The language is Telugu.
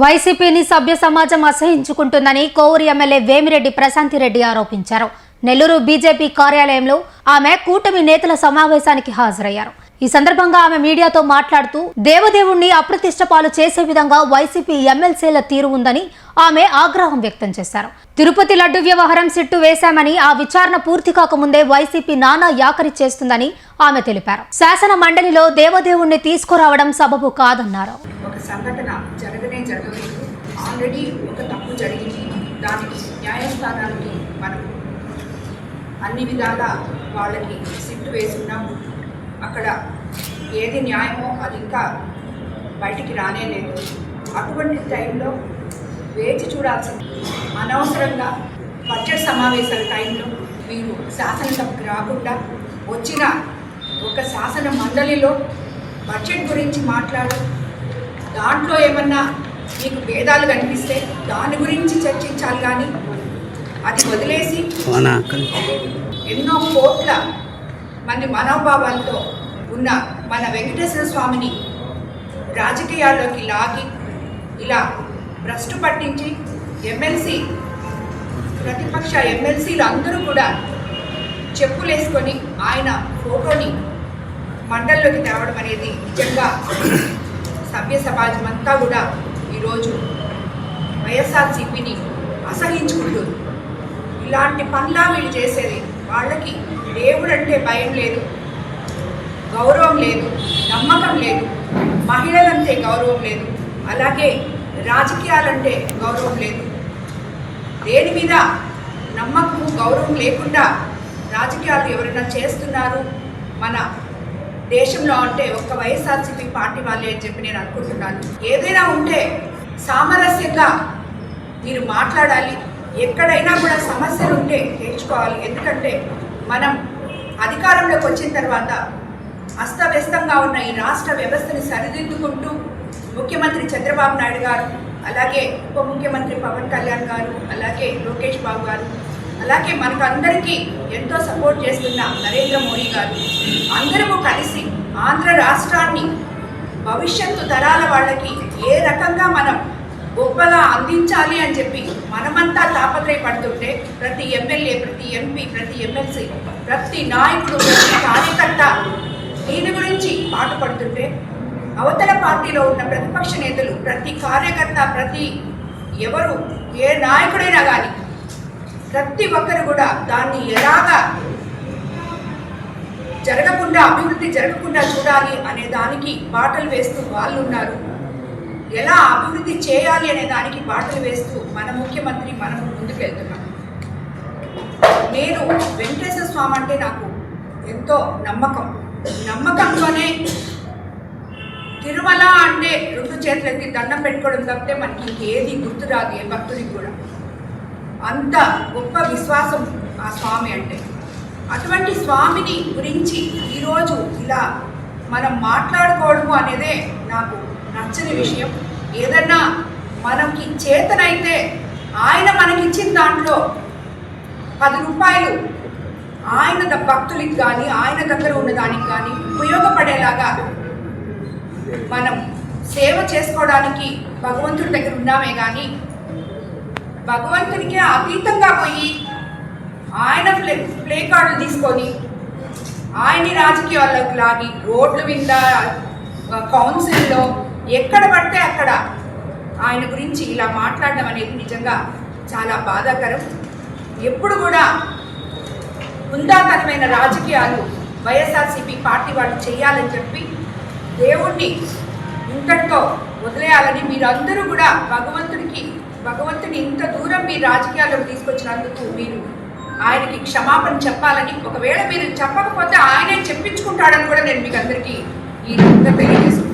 వైసీపీని సభ్య సమాజం అసహించుకుంటుందని కోవూరు ఎమ్మెల్యే వేమిరెడ్డి ప్రశాంతిరెడ్డి ఆరోపించారు. నెల్లూరు బీజేపీ కార్యాలయంలో ఆమె కూటమి నేతల సమావేశానికి హాజరయ్యారు. ఈ సందర్భంగా ఆమె మీడియాతో మాట్లాడుతూ దేవదేవుణ్ణి అప్రతిష్ట పాలు చేసే విధంగా వైసీపీ ఎమ్మెల్సీల తీరు ఉందని ఆమె ఆగ్రహం వ్యక్తం చేశారు. తిరుపతి లడ్డు వ్యవహారం సిట్టు వేశామని, ఆ విచారణ పూర్తి కాకముందే వైసీపీ నానా యాకరి చేస్తుందని ఆమె తెలిపారు. శాసన మండలిలో దేవదేవుణ్ణి తీసుకురావడం సబబు కాదన్నారు. ఒక సంఘటన జరగనే జరగలేదు, ఆల్రెడీ ఒక తప్పు జరిగింది. దానికి న్యాయస్థానానికి మనం అన్ని విధాలా వాళ్ళకి సిట్టు వేసుకున్నాం. అక్కడ ఏది న్యాయమో అది ఇంకా బయటికి రానే లేదు. అటువంటి టైంలో వేచి చూడాల్సింది. అనవసరంగా బడ్జెట్ సమావేశాల టైంలో మీరు శాసనసభకు రాకుండా వచ్చిన ఒక శాసన మండలిలో బడ్జెట్ గురించి మాట్లాడి దాంట్లో ఏమన్నా మీకు భేదాలు కనిపిస్తే దాని గురించి చర్చించాలి, కానీ అది వదిలేసి ఎన్నో కోట్ల మంది మనోభావాలతో ఉన్న మన వెంకటేశ్వర స్వామిని రాజకీయాల్లోకి లాగి ఇలా భ్రష్టు పట్టించి ఎమ్మెల్సీ ప్రతిపక్ష ఎమ్మెల్సీలు అందరూ కూడా చెప్పులేసుకొని ఆయన ఫోటోని మండలిలోకి తేవడం అనేది నిజంగా సభ్య సమాజం అంతా కూడా ఈరోజు వైఎస్ఆర్సీపీని అసహించుకుంటుంది. ఇలాంటి పనులా వీళ్ళు చేసేది. వాళ్ళకి దేవుడు అంటే భయం లేదు, గౌరవం లేదు, నమ్మకం లేదు, మహిళలంటే గౌరవం లేదు, అలాగే రాజకీయాలంటే గౌరవం లేదు. దేని మీద నమ్మకము గౌరవం లేకుండా రాజకీయాలు ఎవరైనా చేస్తున్నారు మన దేశంలో అంటే ఒక్క వైఎస్ఆర్సీపీ పార్టీ వాళ్ళే అని చెప్పి నేను అనుకుంటున్నాను. ఏదైనా ఉంటే సామరస్యంగా మీరు మాట్లాడాలి. ఎక్కడైనా కూడా సమస్యలు ఉంటే తీర్చుకోవాలి. ఎందుకంటే మనం అధికారంలోకి వచ్చిన తర్వాత అస్తవ్యస్తంగా ఉన్న ఈ రాష్ట్ర వ్యవస్థని సరిదిద్దుకుంటూ ముఖ్యమంత్రి చంద్రబాబు నాయుడు గారు, అలాగే ఉప ముఖ్యమంత్రి పవన్ కళ్యాణ్ గారు, అలాగే లోకేష్ బాబు గారు, అలాగే మనకు అందరికీ ఎంతో సపోర్ట్ చేస్తున్న నరేంద్ర మోడీ గారు అందరము కలిసి ఆంధ్ర రాష్ట్రాన్ని భవిష్యత్తు తరాల వాళ్ళకి ఏ రకంగా మనం గొప్పగా అందించాలి అని చెప్పి మనమంతా తాపత్రయపడుతుంటే ప్రతి ఎమ్మెల్యే, ప్రతి ఎంపీ, ప్రతి ఎమ్మెల్సీ, ప్రతి నాయకుడు, ప్రతి కార్యకర్త దీని గురించి పాటుపడుతుంటే అవతల పార్టీలో ఉన్న ప్రతిపక్ష నేతలు, ప్రతి కార్యకర్త, ప్రతి ఎవరు ఏ నాయకుడైనా కానీ ప్రతి ఒక్కరు కూడా దాన్ని ఎలాగా జరగకుండా, అభివృద్ధి జరగకుండా చూడాలి అనే దానికి బాటలు వేస్తూ వాళ్ళు ఉన్నారు. ఎలా అభివృద్ధి చేయాలి అనే దానికి బాటలు వేస్తూ మన ముఖ్యమంత్రి మనం ముందుకు వెళ్తున్నాం. నేను వెంకటేశ్వర స్వామి అంటే నాకు ఎంతో నమ్మకంతోనే తిరుమల అంటే 2 చేతులెత్తి దండం పెట్టుకోవడం తప్పితే మనకి ఇంకేది గుర్తురాదు ఏ భక్తుడికి కూడా. అంత గొప్ప విశ్వాసం ఆ స్వామి అంటే. అటువంటి స్వామిని గురించి ఈరోజు ఇలా మనం మాట్లాడుకోవడము అనేదే నాకు నచ్చని విషయం. ఏదన్నా మనకి చేతనైతే ఆయన మనకిచ్చిన దాంట్లో 10 రూపాయలు ఆయన భక్తులకి కానీ ఆయన దగ్గర ఉన్న దానికి కానీ ఉపయోగపడేలాగా మనం సేవ చేసుకోవడానికి భగవంతుడి దగ్గర ఉన్నామే కానీ భగవంతునికే అతీతంగా పోయి ఆయన ప్లే కార్డులు తీసుకొని ఆయన్ని రాజకీయాల్లోకి లాగి రోడ్ల మీద, కౌన్సిల్లో ఎక్కడ పడితే అక్కడ ఆయన గురించి ఇలా మాట్లాడడం అనేది నిజంగా చాలా బాధాకరం. ఎప్పుడు కూడా హుందాతనమైన రాజకీయాలు వైఎస్ఆర్సీపీ పార్టీ వాళ్ళు చేయాలని చెప్పి దేవుణ్ణి ఇంతటితో వదిలేయాలని మీరందరూ కూడా భగవంతుని ఇంత దూరం మీ రాజకీయాల్లోకి తీసుకొచ్చినందుకు మీరు ఆయనకి క్షమాపణ చెప్పాలని, ఒకవేళ మీరు చెప్పకపోతే ఆయనే చెప్పించుకుంటాడని కూడా నేను మీకు అందరికీ ఈ విధంగా తెలియజేస్తున్నాను.